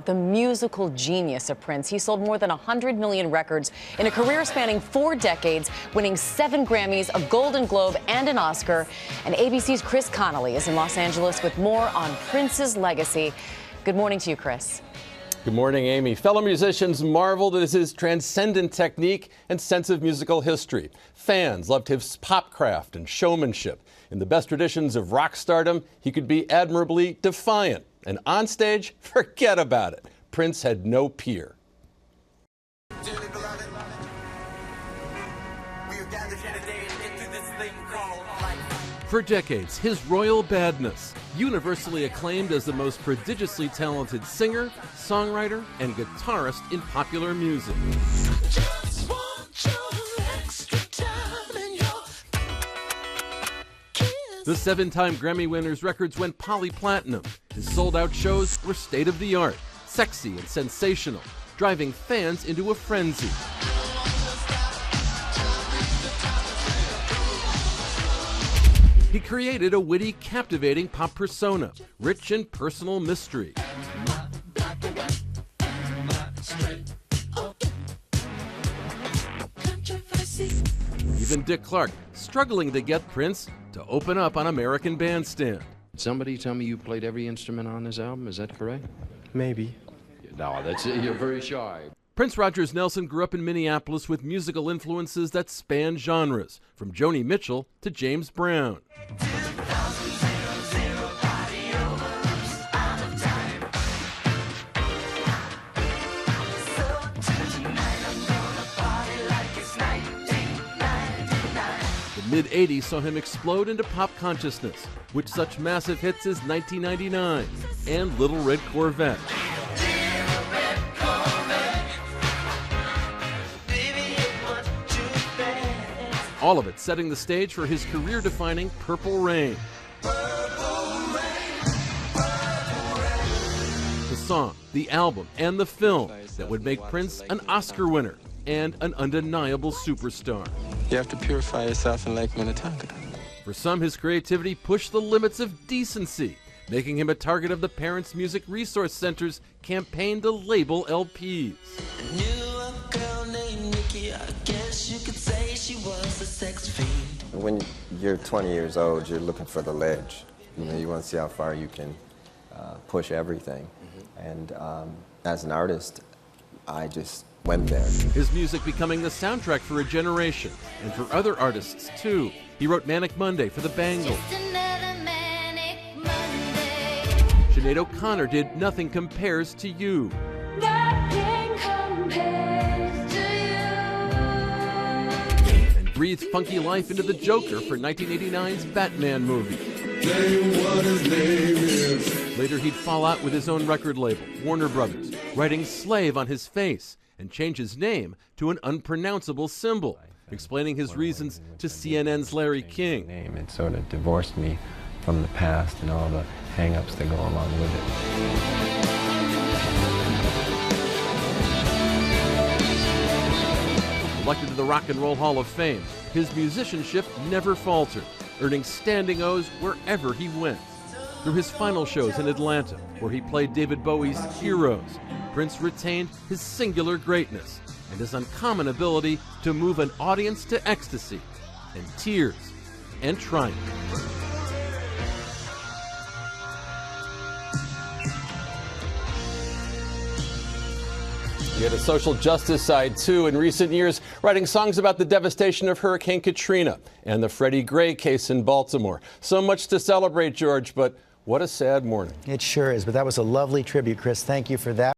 the musical genius of Prince. He sold more than 100 million records in a career spanning 4 decades, winning 7 Grammys, a Golden Globe, and an Oscar. And ABC's Chris Connolly is in Los Angeles with more on Prince's legacy. Good morning to you, Chris. Good morning, Amy. Fellow musicians marveled at his transcendent technique and sense of musical history. Fans loved his pop craft and showmanship. In the best traditions of rock stardom, he could be admirably defiant. And on stage, forget about it. Prince had no peer. For decades, his royal badness, universally acclaimed as the most prodigiously talented singer, songwriter, and guitarist in popular music. The 7-time Grammy winner's records went poly-platinum. His sold-out shows were state-of-the-art, sexy and sensational, driving fans into a frenzy. He created a witty, captivating pop persona, rich in personal mystery. Even Dick Clark struggling to get Prince to open up on American Bandstand. Somebody tell me you played every instrument on this album, is that correct? Maybe. No, you're very shy. Prince Rogers Nelson grew up in Minneapolis with musical influences that span genres, from Joni Mitchell to James Brown. The mid-'80s saw him explode into pop consciousness, with such massive hits as 1999 and Little Red Corvette. All of it setting the stage for his career-defining Purple Rain. The song, the album, and the film that would make Prince an Oscar winner and an undeniable superstar. You have to purify yourself in Lake Minnetonka. For some, his creativity pushed the limits of decency, making him a target of the Parents Music Resource Center's campaign to label LPs. When you're 20 years old, you're looking for the ledge. You want to see how far you can push everything. And as an artist, I just went there. His music becoming the soundtrack for a generation, and for other artists too. He wrote Manic Monday for the Bangles. Sinead O'Connor did Nothing Compares to You. Nothing compares to And breathed funky life into the Joker for 1989's Batman movie. Later he'd fall out with his own record label, Warner Brothers, writing Slave on his face and change his name to an unpronounceable symbol, explaining his reasons to CNN's Larry King. It sort of divorced me from the past and all the hang-ups that go along with it. Elected to the Rock and Roll Hall of Fame, his musicianship never faltered, earning standing O's wherever he went. Through his final shows in Atlanta, where he played David Bowie's Heroes, Prince retained his singular greatness and his uncommon ability to move an audience to ecstasy and tears and triumph. He had a social justice side, too, in recent years, writing songs about the devastation of Hurricane Katrina and the Freddie Gray case in Baltimore. So much to celebrate, George, but what a sad morning. It sure is, but that was a lovely tribute, Chris. Thank you for that.